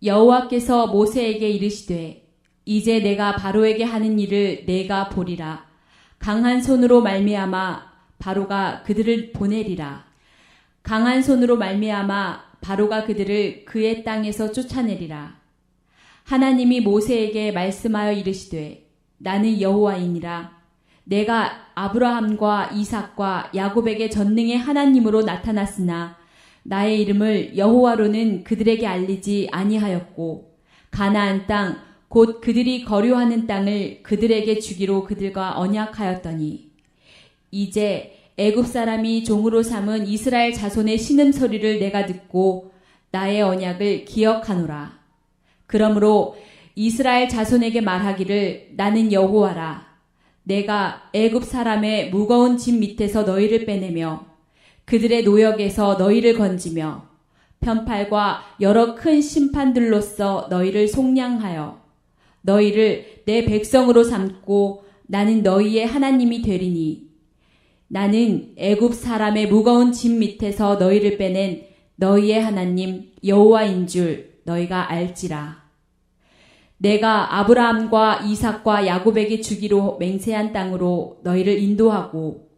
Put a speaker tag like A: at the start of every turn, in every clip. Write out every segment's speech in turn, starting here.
A: 여호와께서 모세에게 이르시되 이제 내가 바로에게 하는 일을 내가 보리라. 강한 손으로 말미암아 바로가 그들을 보내리라. 강한 손으로 말미암아 바로가 그들을 그의 땅에서 쫓아내리라. 하나님이 모세에게 말씀하여 이르시되 나는 여호와이니라. 내가 아브라함과 이삭과 야곱에게 전능의 하나님으로 나타났으나 나의 이름을 여호와로는 그들에게 알리지 아니하였고 가나안 땅 곧 그들이 거류하는 땅을 그들에게 주기로 그들과 언약하였더니 이제 애굽 사람이 종으로 삼은 이스라엘 자손의 신음소리를 내가 듣고 나의 언약을 기억하노라. 그러므로 이스라엘 자손에게 말하기를 나는 여호와라. 내가 애굽 사람의 무거운 짐 밑에서 너희를 빼내며 그들의 노역에서 너희를 건지며 편팔과 여러 큰 심판들로서 너희를 속량하여 너희를 내 백성으로 삼고 나는 너희의 하나님이 되리니 나는 애굽 사람의 무거운 짐 밑에서 너희를 빼낸 너희의 하나님 여호와인 줄 너희가 알지라. 내가 아브라함과 이삭과 야곱에게 주기로 맹세한 땅으로 너희를 인도하고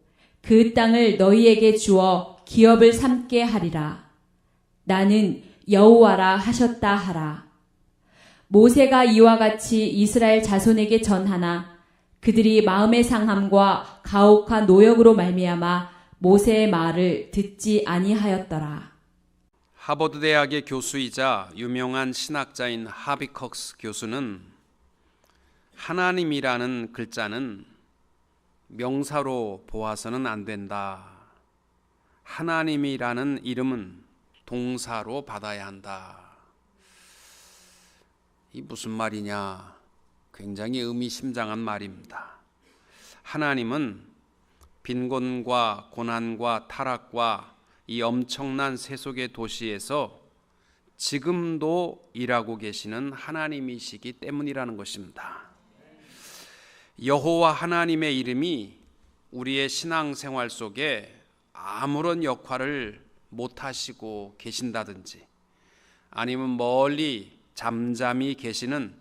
A: 그 땅을 너희에게 주어 기업을 삼게 하리라. 나는 여호와라 하셨다 하라. 모세가 이와 같이 이스라엘 자손에게 전하나 그들이 마음의 상함과 가혹한 노역으로 말미암아 모세의 말을 듣지 아니하였더라.
B: 하버드 대학의 교수이자 유명한 신학자인 하비컥스 교수는 하나님이라는 글자는 명사로 보아서는 안 된다. 하나님이라는 이름은 동사로 받아야 한다. 이 무슨 말이냐? 굉장히 의미심장한 말입니다. 하나님은 빈곤과 고난과 타락과 이 엄청난 세속의 도시에서 지금도 일하고 계시는 하나님이시기 때문이라는 것입니다. 여호와 하나님의 이름이 우리의 신앙생활 속에 아무런 역할을 못하시고 계신다든지 아니면 멀리 잠잠히 계시는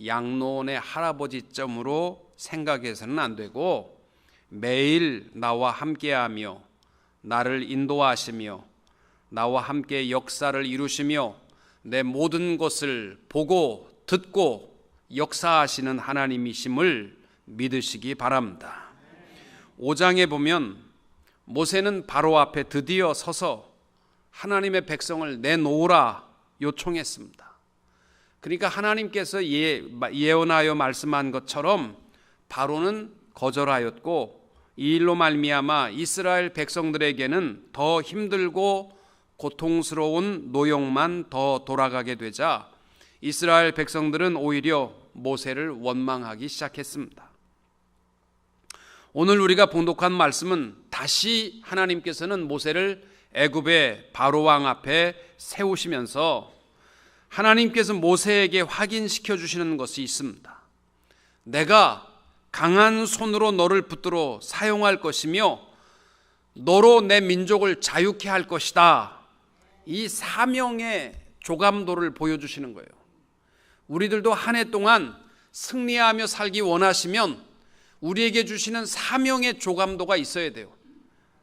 B: 양로원의 할아버지점으로 생각해서는 안 되고 매일 나와 함께하며 나를 인도하시며 나와 함께 역사를 이루시며 내 모든 것을 보고 듣고 역사하시는 하나님이심을 믿으시기 바랍니다. 5장에 보면 모세는 바로 앞에 드디어 서서 하나님의 백성을 내놓으라 요청했습니다. 그러니까 하나님께서 예언하여 말씀한 것처럼 바로는 거절하였고 이 일로 말미암아 이스라엘 백성들에게는 더 힘들고 고통스러운 노역만 더 돌아가게 되자 이스라엘 백성들은 오히려 모세를 원망하기 시작했습니다. 오늘 우리가 봉독한 말씀은 다시 하나님께서는 모세를 애굽의 바로 왕 앞에 세우시면서 하나님께서 모세에게 확인시켜 주시는 것이 있습니다. 내가 강한 손으로 너를 붙들어 사용할 것이며 너로 내 민족을 자유케 할 것이다. 이 사명의 조감도를 보여주시는 거예요. 우리들도 한 해 동안 승리하며 살기 원하시면 우리에게 주시는 사명의 조감도가 있어야 돼요.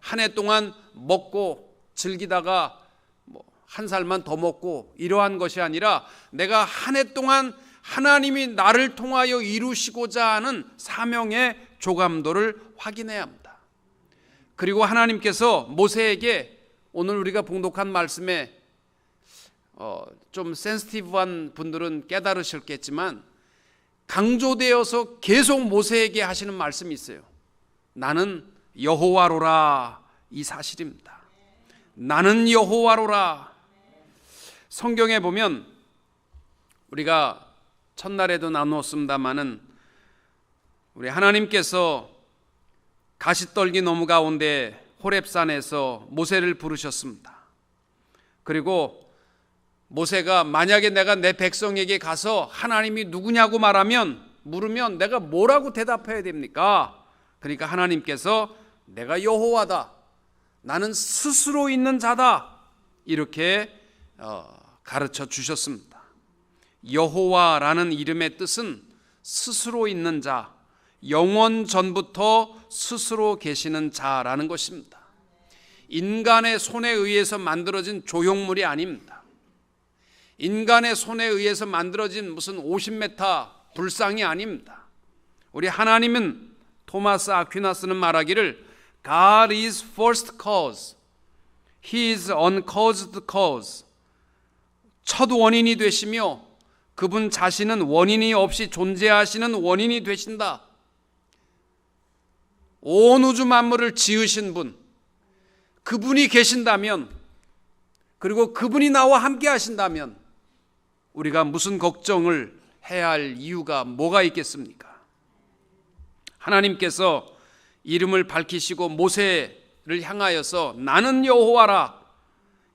B: 한 해 동안 먹고 즐기다가 한 살만 더 먹고 이러한 것이 아니라 내가 한 해 동안 하나님이 나를 통하여 이루시고자 하는 사명의 조감도를 확인해야 합니다. 그리고 하나님께서 모세에게 오늘 우리가 봉독한 말씀에 좀 센시티브한 분들은 깨달으셨겠지만 강조되어서 계속 모세에게 하시는 말씀이 있어요. 나는 여호와로라, 이 사실입니다. 나는 여호와로라. 성경에 보면 우리가 첫날에도 나누었습니다마는 우리 하나님께서 가시떨기 나무 가운데 호렙산에서 모세를 부르셨습니다. 그리고 모세가 만약에 내가 내 백성에게 가서 하나님이 누구냐고 물으면 내가 뭐라고 대답해야 됩니까? 그러니까 하나님께서 내가 여호와다, 나는 스스로 있는 자다, 이렇게 가르쳐 주셨습니다. 여호와라는 이름의 뜻은 스스로 있는 자, 영원 전부터 스스로 계시는 자라는 것입니다. 인간의 손에 의해서 만들어진 조형물이 아닙니다. 인간의 손에 의해서 만들어진 무슨 50m 불상이 아닙니다. 우리 하나님은 토마스 아퀴나스는 말하기를 God is first cause, He is uncaused cause. 첫 원인이 되시며 그분 자신은 원인이 없이 존재하시는 원인이 되신다. 온 우주 만물을 지으신 분, 그분이 계신다면, 그리고 그분이 나와 함께 하신다면 우리가 무슨 걱정을 해야 할 이유가 뭐가 있겠습니까? 하나님께서 이름을 밝히시고 모세를 향하여서 나는 여호와라,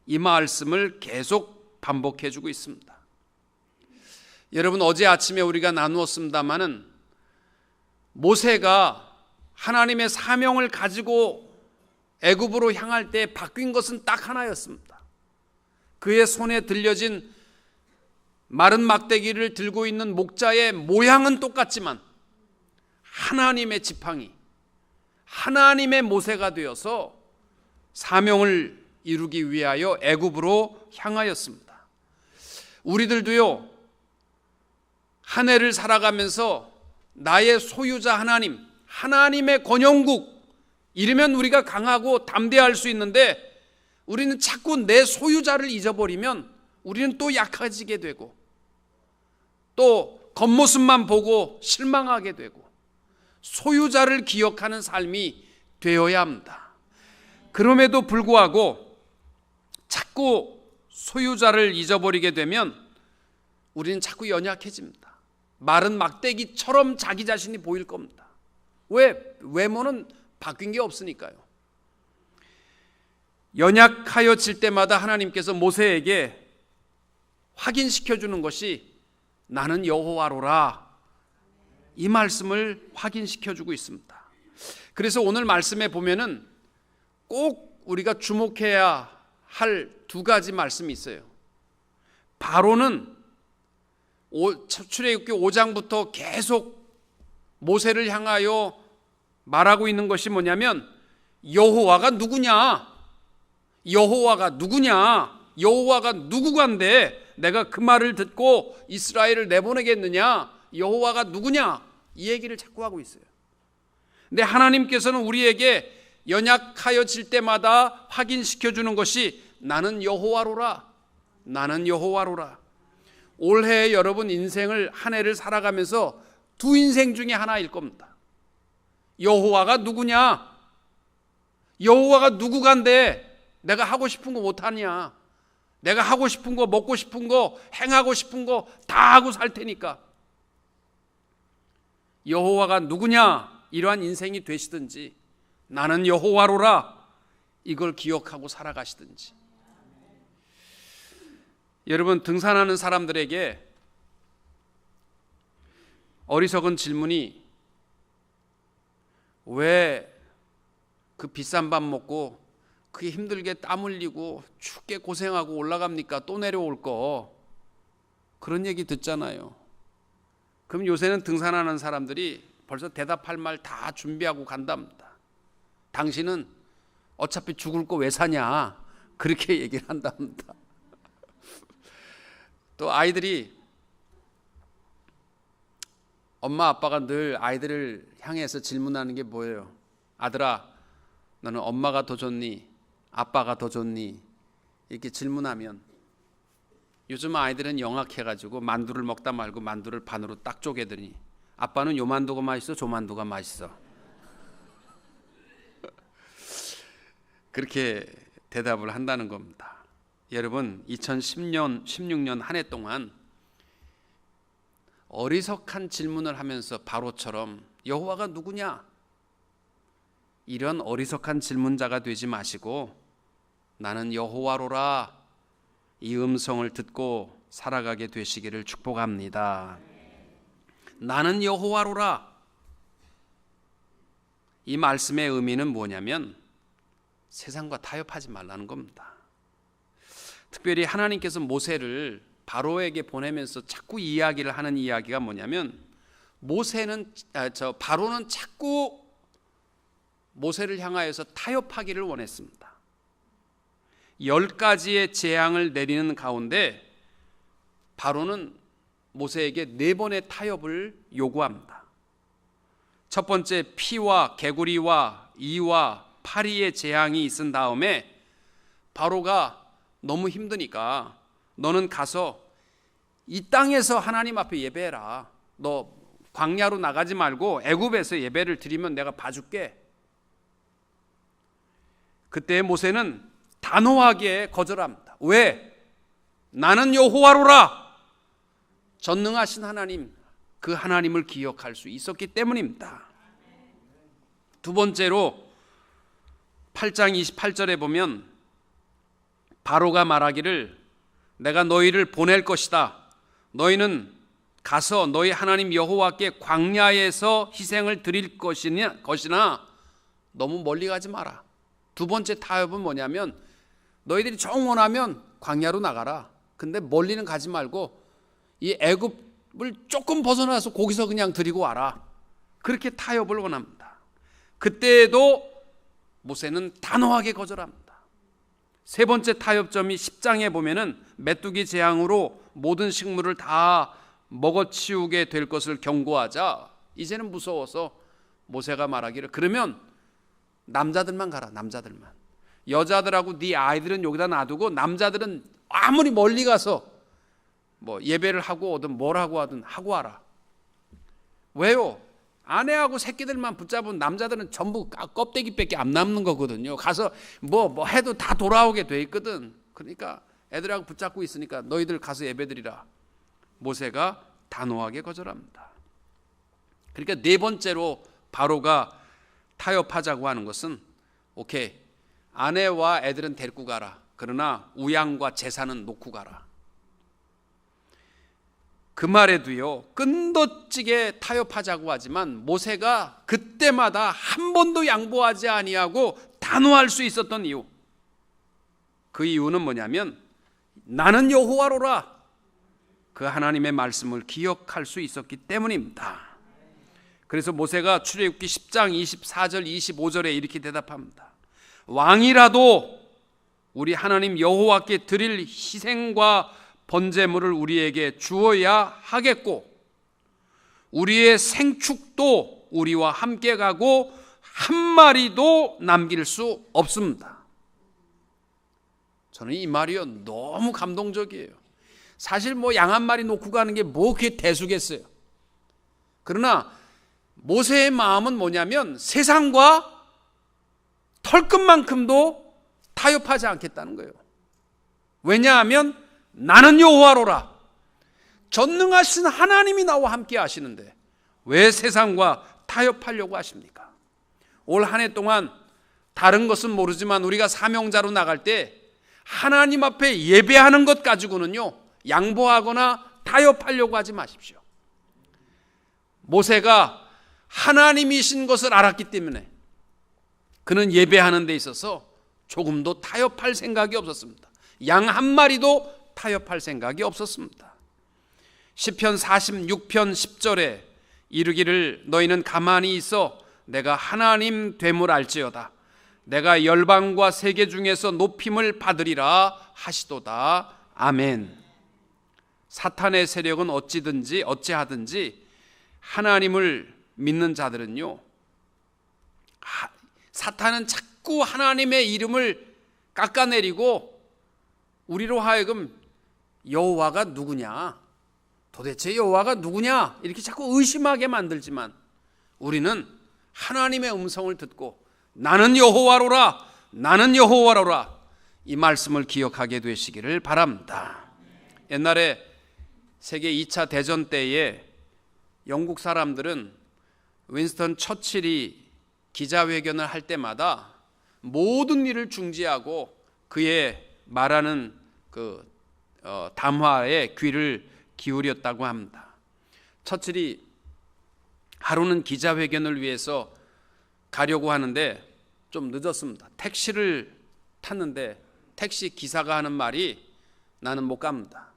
B: 이 말씀을 계속 반복해 주고 있습니다. 여러분, 어제 아침에 우리가 나누었습니다마는 모세가 하나님의 사명을 가지고 애굽으로 향할 때 바뀐 것은 딱 하나였습니다. 그의 손에 들려진 마른 막대기를 들고 있는 목자의 모양은 똑같지만 하나님의 지팡이, 하나님의 모세가 되어서 사명을 이루기 위하여 애굽으로 향하였습니다. 우리들도요, 한 해를 살아가면서 나의 소유자 하나님, 하나님의 권영국, 이러면 우리가 강하고 담대할 수 있는데 우리는 자꾸 내 소유자를 잊어버리면 우리는 또 약해지게 되고 또 겉모습만 보고 실망하게 되고 소유자를 기억하는 삶이 되어야 합니다. 그럼에도 불구하고 자꾸 소유자를 잊어버리게 되면 우리는 자꾸 연약해집니다. 마른 막대기처럼 자기 자신이 보일 겁니다. 왜? 외모는 바뀐 게 없으니까요. 연약하여질 때마다 하나님께서 모세에게 확인시켜 주는 것이 나는 여호와로라, 이 말씀을 확인시켜 주고 있습니다. 그래서 오늘 말씀에 보면은 꼭 우리가 주목해야 할 두 가지 말씀이 있어요. 바로는 출애굽기 5장부터 계속 모세를 향하여 말하고 있는 것이 뭐냐면 여호와가 누구냐? 여호와가 누구냐? 여호와가 누구간데 내가 그 말을 듣고 이스라엘을 내보내겠느냐? 여호와가 누구냐? 이 얘기를 자꾸 하고 있어요. 근데 하나님께서는 우리에게 연약하여질 때마다 확인시켜주는 것이 나는 여호와로라, 나는 여호와로라. 올해 여러분 인생을 한 해를 살아가면서 두 인생 중에 하나일 겁니다. 여호와가 누구냐? 여호와가 누구간데 내가 하고 싶은 거 못하냐? 내가 하고 싶은 거, 먹고 싶은 거, 행하고 싶은 거 다 하고 살 테니까. 여호와가 누구냐? 이러한 인생이 되시든지 나는 여호와로라, 이걸 기억하고 살아가시든지. 여러분, 등산하는 사람들에게 어리석은 질문이 왜 그 비싼 밥 먹고 그 힘들게 땀 흘리고 춥게 고생하고 올라갑니까? 또 내려올 거. 그런 얘기 듣잖아요. 그럼 요새는 등산하는 사람들이 벌써 대답할 말 다 준비하고 간답니다. 당신은 어차피 죽을 거 왜 사냐? 그렇게 얘기를 한답니다. 또 아이들이, 엄마 아빠가 늘 아이들을 향해서 질문하는 게 뭐예요? 아들아, 너는 엄마가 더 좋니? 아빠가 더 좋니? 이렇게 질문하면 요즘 아이들은 영악해가지고 만두를 먹다 말고 만두를 반으로 딱 쪼개더니 아빠는 요 만두가 맛있어, 저 만두가 맛있어. 그렇게 대답을 한다는 겁니다. 여러분, 2010년, 16년 한 해 동안 어리석한 질문을 하면서 바로처럼 여호와가 누구냐? 이런 어리석한 질문자가 되지 마시고 나는 여호와로라, 이 음성을 듣고 살아가게 되시기를 축복합니다. 나는 여호와로라, 이 말씀의 의미는 뭐냐면 세상과 타협하지 말라는 겁니다. 특별히 하나님께서 모세를 바로에게 보내면서 자꾸 이야기를 하는 이야기가 뭐냐면 바로는 자꾸 모세를 향하여서 타협하기를 원했습니다. 10가지의 재앙을 내리는 가운데 바로는 모세에게 4번의 타협을 요구합니다. 첫 번째, 피와 개구리와 이와 파리의 재앙이 있은 다음에 바로가 너무 힘드니까 너는 가서 이 땅에서 하나님 앞에 예배해라. 너 광야로 나가지 말고 애굽에서 예배를 드리면 내가 봐줄게. 그때 모세는 단호하게 거절합니다. 왜? 나는 여호와로라. 전능하신 하나님, 그 하나님을 기억할 수 있었기 때문입니다. 두 번째로 8장 28절에 보면 바로가 말하기를 내가 너희를 보낼 것이다. 너희는 가서 너희 하나님 여호와께 광야에서 희생을 드릴 것이나 너무 멀리 가지 마라. 두 번째 타협은 뭐냐면 너희들이 정 원하면 광야로 나가라. 근데 멀리는 가지 말고 이 애굽을 조금 벗어나서 거기서 그냥 드리고 와라. 그렇게 타협을 원합니다. 그때에도 모세는 단호하게 거절합니다. 세 번째 타협점이 10장에 보면은 메뚜기 재앙으로 모든 식물을 다 먹어치우게 될 것을 경고하자 이제는 무서워서 모세가 말하기를 그러면 남자들만 가라. 남자들만. 여자들하고 네 아이들은 여기다 놔두고 남자들은 아무리 멀리 가서 뭐 예배를 하고 오든 뭘 하고 하든 하고 와라. 왜요? 아내하고 새끼들만 붙잡은 남자들은 전부 껍데기밖에 안 남는 거거든요. 가서 뭐 해도 다 돌아오게 돼 있거든. 그러니까 애들하고 붙잡고 있으니까 너희들 가서 예배드리라. 모세가 단호하게 거절합니다. 그러니까 네 번째로 바로가 타협하자고 하는 것은 오케이, 아내와 애들은 데리고 가라. 그러나 우양과 제사는 놓고 가라. 그 말에도요, 끈덕지게 타협하자고 하지만 모세가 그때마다 한 번도 양보하지 아니하고 단호할 수 있었던 이유, 그 이유는 뭐냐면 나는 여호와로라. 그 하나님의 말씀을 기억할 수 있었기 때문입니다. 그래서 모세가 출애굽기 10장 24절 25절에 이렇게 대답합니다. 왕이라도 우리 하나님 여호와께 드릴 희생과 번제물을 우리에게 주어야 하겠고 우리의 생축도 우리와 함께 가고 한 마리도 남길 수 없습니다. 저는 이 말이요 너무 감동적이에요. 사실 뭐 양 한 마리 놓고 가는 게 뭐 그게 대수겠어요. 그러나 모세의 마음은 뭐냐면 세상과 털끝만큼도 타협하지 않겠다는 거예요. 왜냐하면 나는 여호와로라. 전능하신 하나님이 나와 함께 하시는데 왜 세상과 타협하려고 하십니까? 올 한 해 동안 다른 것은 모르지만 우리가 사명자로 나갈 때 하나님 앞에 예배하는 것 가지고는요 양보하거나 타협하려고 하지 마십시오. 모세가 하나님이신 것을 알았기 때문에 그는 예배하는 데 있어서 조금도 타협할 생각이 없었습니다. 양 한 마리도 타협할 생각이 없었습니다. 시편 46편 10절에 이르기를 너희는 가만히 있어 내가 하나님 됨을 알지어다. 내가 열방과 세계 중에서 높임을 받으리라 하시도다. 아멘. 사탄의 세력은 어찌하든지 하나님을 믿는 자들은요, 사탄은 자꾸 하나님의 이름을 깎아내리고 우리로 하여금 여호와가 누구냐, 도대체 여호와가 누구냐 이렇게 자꾸 의심하게 만들지만 우리는 하나님의 음성을 듣고 나는 여호와로라, 나는 여호와로라 이 말씀을 기억하게 되시기를 바랍니다. 옛날에 세계 2차 대전 때에 영국 사람들은 윈스턴 처칠이 기자회견을 할 때마다 모든 일을 중지하고 그의 말하는 그 담화에 귀를 기울였다고 합니다. 처칠이 하루는 기자회견을 위해서 가려고 하는데 좀 늦었습니다. 택시를 탔는데 택시 기사가 하는 말이 나는 못 갑니다.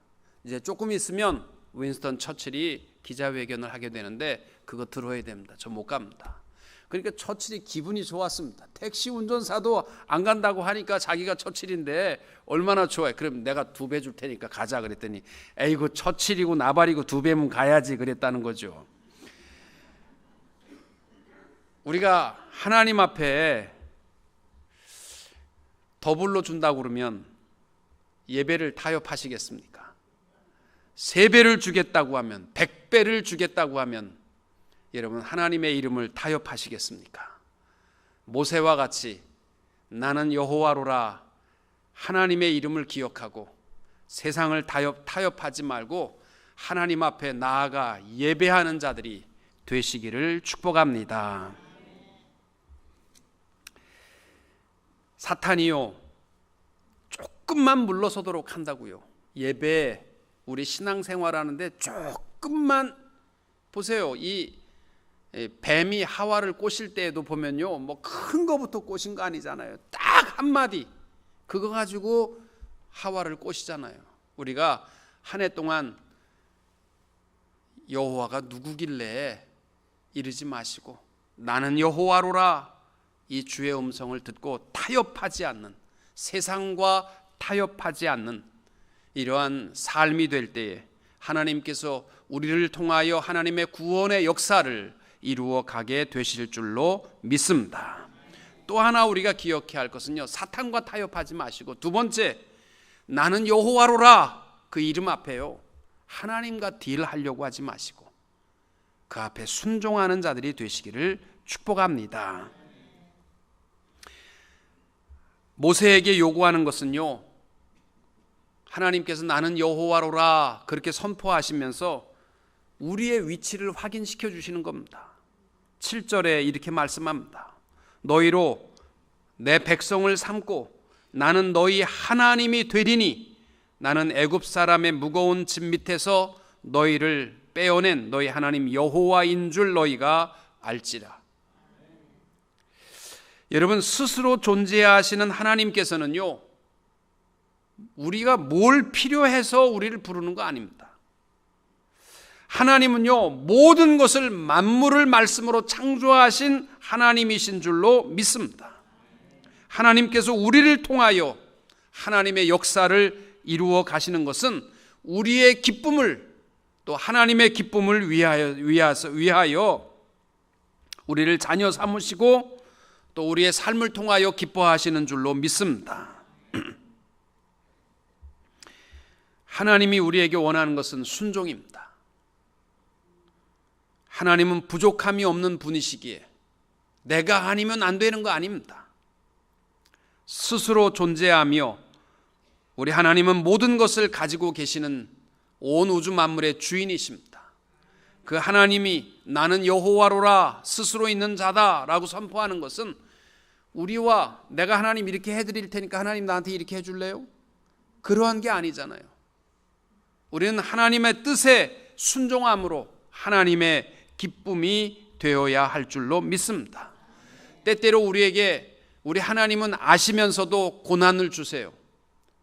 B: 이제 조금 있으면 윈스턴 처칠이 기자회견을 하게 되는데 그거 들어야 됩니다. 저 못 갑니다. 그러니까 처칠이 기분이 좋았습니다. 택시 운전사도 안 간다고 하니까 자기가 처칠인데 얼마나 좋아요. 그럼 내가 2배 줄 테니까 가자 그랬더니 에이구 처칠이고 나발이고 2배면 가야지 그랬다는 거죠. 우리가 하나님 앞에 더블로 준다고 그러면 예배를 타협하시겠습니까? 3배를 주겠다고 하면 100배를 주겠다고 하면 여러분 하나님의 이름을 타협하시겠습니까? 모세와 같이 나는 여호와로라 하나님의 이름을 기억하고 세상을 타협하지 말고 하나님 앞에 나아가 예배하는 자들이 되시기를 축복합니다. 사탄이요 조금만 물러서도록 한다고요. 예배 우리 신앙생활하는데 조금만 보세요. 이 뱀이 하와를 꼬실 때에도 보면요 뭐 큰 거부터 꼬신 거 아니잖아요. 딱 한마디 그거 가지고 하와를 꼬시잖아요. 우리가 한 해 동안 여호와가 누구길래 이러지 마시고 나는 여호와로라 이 주의 음성을 듣고 타협하지 않는 세상과 타협하지 않는 이러한 삶이 될 때에 하나님께서 우리를 통하여 하나님의 구원의 역사를 이루어 가게 되실 줄로 믿습니다. 또 하나 우리가 기억해야 할 것은요 사탄과 타협하지 마시고 두 번째 나는 여호와로라 그 이름 앞에요 하나님과 딜하려고 하지 마시고 그 앞에 순종하는 자들이 되시기를 축복합니다. 모세에게 요구하는 것은요 하나님께서 나는 여호와로라 그렇게 선포하시면서 우리의 위치를 확인시켜 주시는 겁니다. 7절에 이렇게 말씀합니다. 너희로 내 백성을 삼고 나는 너희 하나님이 되리니 나는 애굽 사람의 무거운 짐 밑에서 너희를 빼어낸 너희 하나님 여호와인 줄 너희가 알지라. 여러분 스스로 존재하시는 하나님께서는요 우리가 뭘 필요해서 우리를 부르는 거 아닙니다. 하나님은요 모든 것을 만물을 말씀으로 창조하신 하나님이신 줄로 믿습니다. 하나님께서 우리를 통하여 하나님의 역사를 이루어 가시는 것은 우리의 기쁨을 또 하나님의 기쁨을 위하여 우리를 자녀 삼으시고 또 우리의 삶을 통하여 기뻐하시는 줄로 믿습니다. 하나님이 우리에게 원하는 것은 순종입니다. 하나님은 부족함이 없는 분이시기에 내가 아니면 안 되는 거 아닙니다. 스스로 존재하며 우리 하나님은 모든 것을 가지고 계시는 온 우주 만물의 주인이십니다. 그 하나님이 나는 여호와로라 스스로 있는 자다라고 선포하는 것은 우리와 내가 하나님 이렇게 해드릴 테니까 하나님 나한테 이렇게 해줄래요? 그러한 게 아니잖아요. 우리는 하나님의 뜻에 순종함으로 하나님의 기쁨이 되어야 할 줄로 믿습니다. 때때로 우리에게 우리 하나님은 아시면서도 고난을 주세요.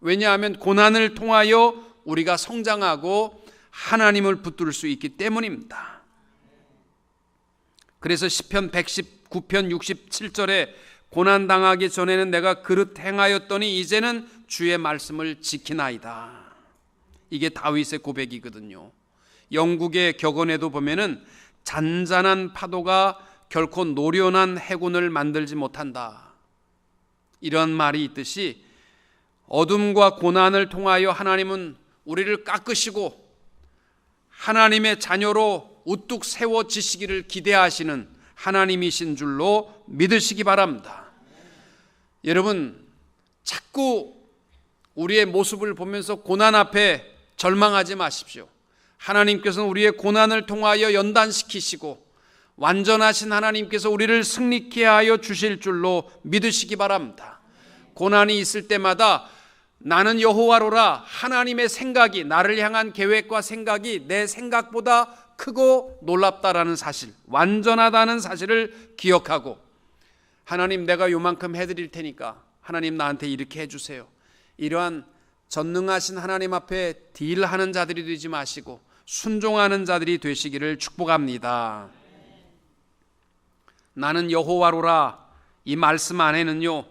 B: 왜냐하면 고난을 통하여 우리가 성장하고 하나님을 붙들 수 있기 때문입니다. 그래서 시편 119편 67절에 고난당하기 전에는 내가 그릇 행하였더니 이제는 주의 말씀을 지키나이다. 이게 다윗의 고백이거든요. 영국의 격언에도 보면은 잔잔한 파도가 결코 노련한 해군을 만들지 못한다. 이런 말이 있듯이 어둠과 고난을 통하여 하나님은 우리를 깎으시고 하나님의 자녀로 우뚝 세워지시기를 기대하시는 하나님이신 줄로 믿으시기 바랍니다. 여러분 자꾸 우리의 모습을 보면서 고난 앞에 절망하지 마십시오. 하나님께서는 우리의 고난을 통하여 연단시키시고 완전하신 하나님께서 우리를 승리케 하여 주실 줄로 믿으시기 바랍니다. 고난이 있을 때마다 나는 여호와로라 하나님의 생각이 나를 향한 계획과 생각이 내 생각보다 크고 놀랍다라는 사실, 완전하다는 사실을 기억하고 하나님 내가 요만큼 해드릴 테니까 하나님 나한테 이렇게 해주세요. 이러한 전능하신 하나님 앞에 딜하는 자들이 되지 마시고 순종하는 자들이 되시기를 축복합니다. 나는 여호와로라, 이 말씀 안에는요,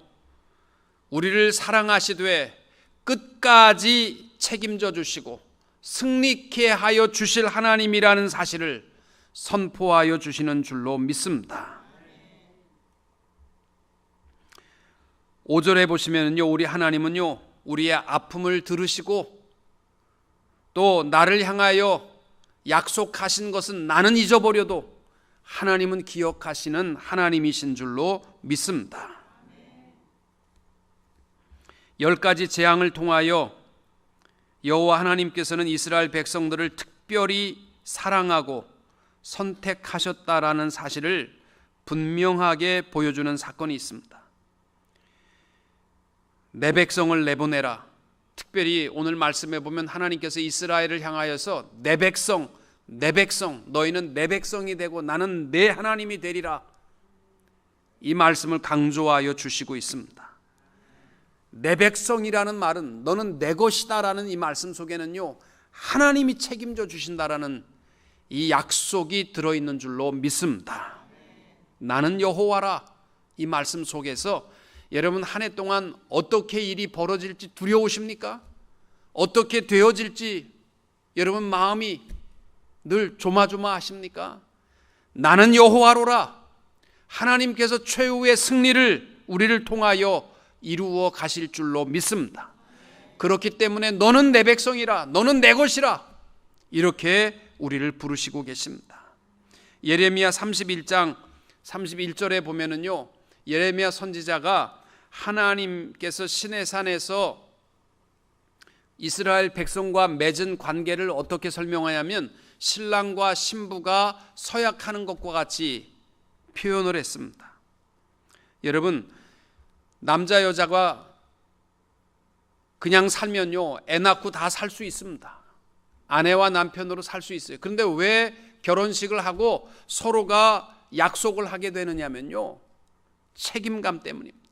B: 우리를 사랑하시되 끝까지 책임져 주시고 승리케 하여 주실 하나님이라는 사실을 선포하여 주시는 줄로 믿습니다. 5절에 보시면요, 우리 하나님은요, 우리의 아픔을 들으시고 또 나를 향하여 약속하신 것은 나는 잊어버려도 하나님은 기억하시는 하나님이신 줄로 믿습니다. 10가지 재앙을 통하여 여호와 하나님께서는 이스라엘 백성들을 특별히 사랑하고 선택하셨다라는 사실을 분명하게 보여주는 사건이 있습니다. 내 백성을 내보내라. 특별히 오늘 말씀해 보면 하나님께서 이스라엘을 향하여서 내 백성, 너희는 내 백성이 되고 나는 내 하나님이 되리라, 이 말씀을 강조하여 주시고 있습니다. 내 백성이라는 말은 너는 내 것이다라는 이 말씀 속에는요, 하나님이 책임져 주신다라는 이 약속이 들어있는 줄로 믿습니다. 나는 여호와라, 이 말씀 속에서 여러분 한 해 동안 어떻게 일이 벌어질지 두려우십니까? 어떻게 되어질지 여러분 마음이 늘 조마조마하십니까? 나는 여호와로라, 하나님께서 최후의 승리를 우리를 통하여 이루어 가실 줄로 믿습니다. 그렇기 때문에 너는 내 백성이라, 너는 내 것이라, 이렇게 우리를 부르시고 계십니다. 예레미야 31장 31절에 보면은요, 예레미야 선지자가 하나님께서 시내산에서 이스라엘 백성과 맺은 관계를 어떻게 설명하냐면 신랑과 신부가 서약하는 것과 같이 표현을 했습니다. 여러분, 남자 여자가 그냥 살면요, 애 낳고 다 살 수 있습니다. 아내와 남편으로 살 수 있어요. 그런데 왜 결혼식을 하고 서로가 약속을 하게 되느냐면요, 책임감 때문입니다.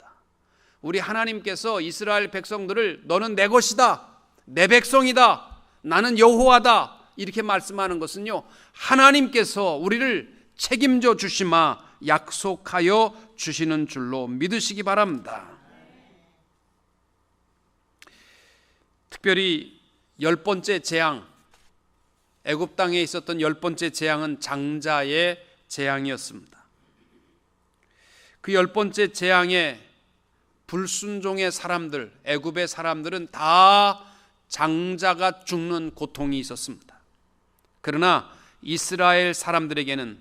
B: 우리 하나님께서 이스라엘 백성들을 너는 내 것이다, 내 백성이다, 나는 여호와다, 이렇게 말씀하는 것은요, 하나님께서 우리를 책임져 주시마 약속하여 주시는 줄로 믿으시기 바랍니다. 특별히 10번째 재앙, 애굽 땅에 있었던 10번째 재앙은 장자의 재앙이었습니다. 그 10번째 재앙에 불순종의 사람들, 애굽의 사람들은 다 장자가 죽는 고통이 있었습니다. 그러나 이스라엘 사람들에게는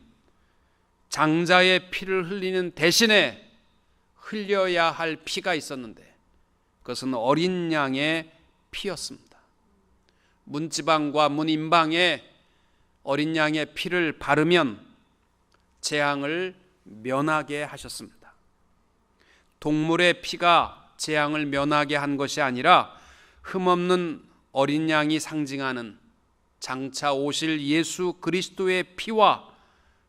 B: 장자의 피를 흘리는 대신에 흘려야 할 피가 있었는데 그것은 어린 양의 피였습니다. 문지방과 문인방에 어린 양의 피를 바르면 재앙을 면하게 하셨습니다. 동물의 피가 재앙을 면하게 한 것이 아니라 흠없는 어린 양이 상징하는 장차 오실 예수 그리스도의 피와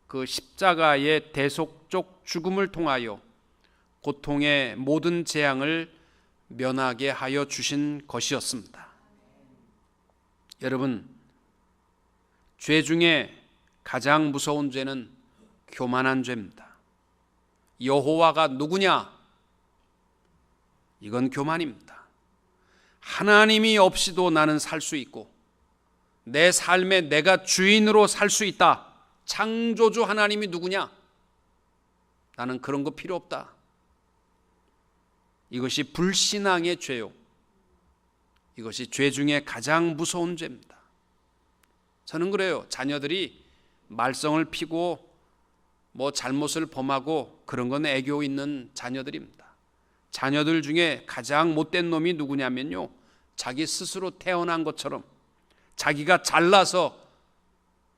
B: 그 십자가의 대속적 죽음을 통하여 고통의 모든 재앙을 면하게 하여 주신 것이었습니다. 여러분, 죄 중에 가장 무서운 죄는 교만한 죄입니다. 여호와가 누구냐? 이건 교만입니다. 하나님이 없이도 나는 살 수 있고 내 삶에 내가 주인으로 살 수 있다. 창조주 하나님이 누구냐? 나는 그런 거 필요 없다. 이것이 불신앙의 죄요. 이것이 죄 중에 가장 무서운 죄입니다. 저는 그래요. 자녀들이 말썽을 피고 뭐 잘못을 범하고 그런 건 애교 있는 자녀들입니다. 자녀들 중에 가장 못된 놈이 누구냐면요, 자기 스스로 태어난 것처럼, 자기가 잘나서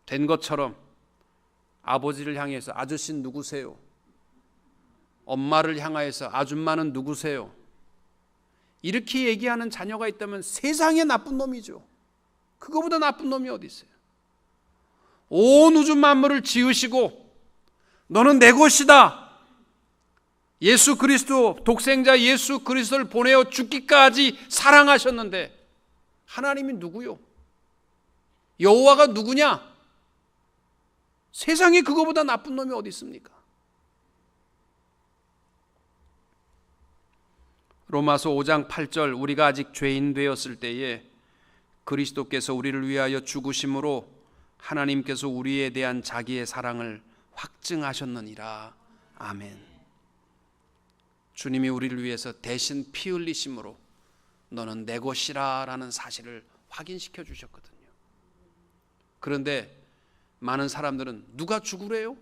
B: 된 것처럼 아버지를 향해서 아저씨 누구세요? 엄마를 향하여서 아줌마는 누구세요? 이렇게 얘기하는 자녀가 있다면 세상에 나쁜 놈이죠. 그거보다 나쁜 놈이 어디 있어요? 온 우주 만물을 지으시고 너는 내 것이다, 예수 그리스도, 독생자 예수 그리스도를 보내어 죽기까지 사랑하셨는데 하나님이 누구요? 여호와가 누구냐? 세상에 그거보다 나쁜 놈이 어디 있습니까? 로마서 5장 8절, 우리가 아직 죄인 되었을 때에 그리스도께서 우리를 위하여 죽으심으로 하나님께서 우리에 대한 자기의 사랑을 확증하셨느니라. 아멘. 주님이 우리를 위해서 대신 피 흘리심으로 너는 내 것이라 라는 사실을 확인시켜 주셨거든요. 그런데 많은 사람들은 누가 죽으래요?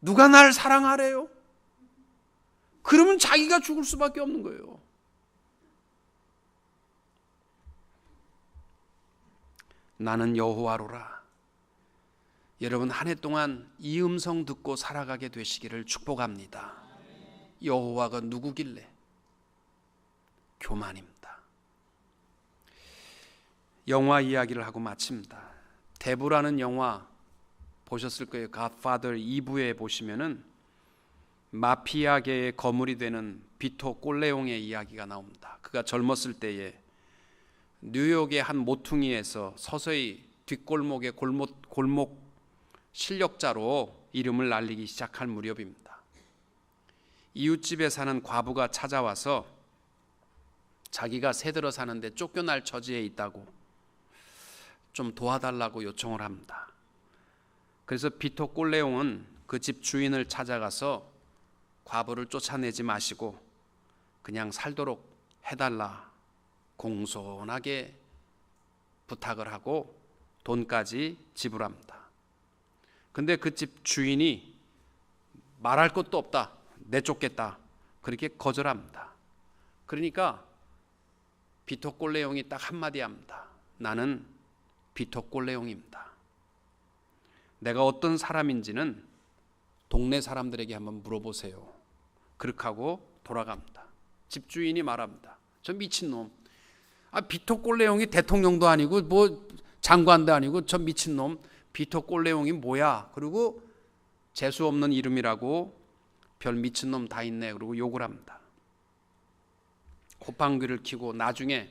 B: 누가 날 사랑하래요? 그러면 자기가 죽을 수밖에 없는 거예요. 나는 여호와로라. 여러분 한 해 동안 이 음성 듣고 살아가게 되시기를 축복합니다. 여호와가 누구길래? 교만입니다. 영화 이야기를 하고 마칩니다. 대부라는 영화 보셨을 거예요. 갓파더 2부에 보시면은 마피아계의 거물이 되는 비토 꼴레옹의 이야기가 나옵니다. 그가 젊었을 때에 뉴욕의 한 모퉁이에서 서서히 뒷골목의 골목 실력자로 이름을 날리기 시작할 무렵입니다. 이웃집에 사는 과부가 찾아와서 자기가 새들어 사는데 쫓겨날 처지에 있다고 좀 도와달라고 요청을 합니다. 그래서 비토 꼴레옹은 그 집 주인을 찾아가서 과부를 쫓아내지 마시고 그냥 살도록 해달라 공손하게 부탁을 하고 돈까지 지불합니다. 근데 그 집 주인이 말할 것도 없다, 내쫓겠다, 그렇게 거절합니다. 그러니까 비토 꼴레옹이 딱 한마디 합니다. 나는 비토 꼴레옹입니다. 내가 어떤 사람인지는 동네 사람들에게 한번 물어보세요. 그렇게 하고 돌아갑니다. 집주인이 말합니다. 저 미친놈, 비토 꼴레옹이 대통령도 아니고 뭐 장관도 아니고 저 미친놈 비토 꼴레옹이 뭐야? 그리고 재수 없는 이름이라고 별 미친놈 다 있네. 그리고 욕을 합니다. 콧방귀를 켜고 나중에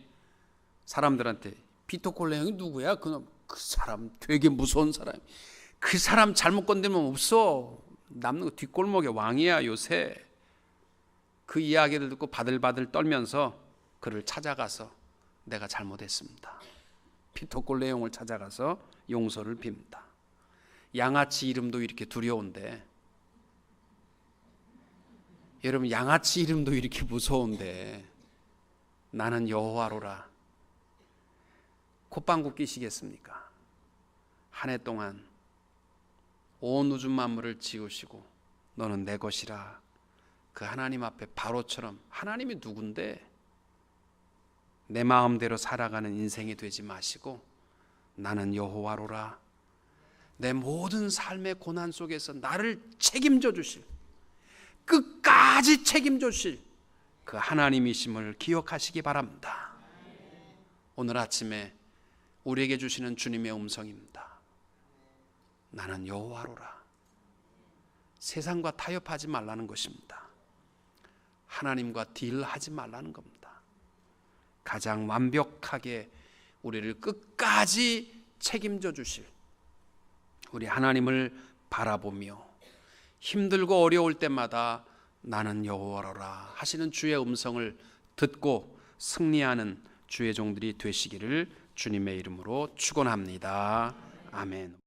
B: 사람들한테 비토 꼴레옹이 누구야? 그 사람 되게 무서운 사람. 그 사람 잘못 건드리면 없어. 남는 거 뒷골목의 왕이야 요새. 그 이야기를 듣고 바들바들 떨면서 그를 찾아가서 내가 잘못했습니다. 비토 꼴레옹을 찾아가서 용서를 빕니다. 양아치 이름도 이렇게 두려운데, 여러분 양아치 이름도 이렇게 무서운데 나는 여호와로라. 콧방귀 끼시겠습니까? 한 해 동안 온 우주 만물을 지으시고 너는 내 것이라 그 하나님 앞에 바로처럼, 하나님이 누군데 내 마음대로 살아가는 인생이 되지 마시고 나는 여호와로라. 내 모든 삶의 고난 속에서 나를 책임져 주실, 끝까지 책임져 주실 그 하나님이심을 기억하시기 바랍니다. 오늘 아침에 우리에게 주시는 주님의 음성입니다. 나는 여호와로라. 세상과 타협하지 말라는 것입니다. 하나님과 딜하지 말라는 겁니다. 가장 완벽하게 우리를 끝까지 책임져 주실 우리 하나님을 바라보며 힘들고 어려울 때마다 나는 여호와로라 하시는 주의 음성을 듣고 승리하는 주의 종들이 되시기를 주님의 이름으로 축원합니다. 아멘.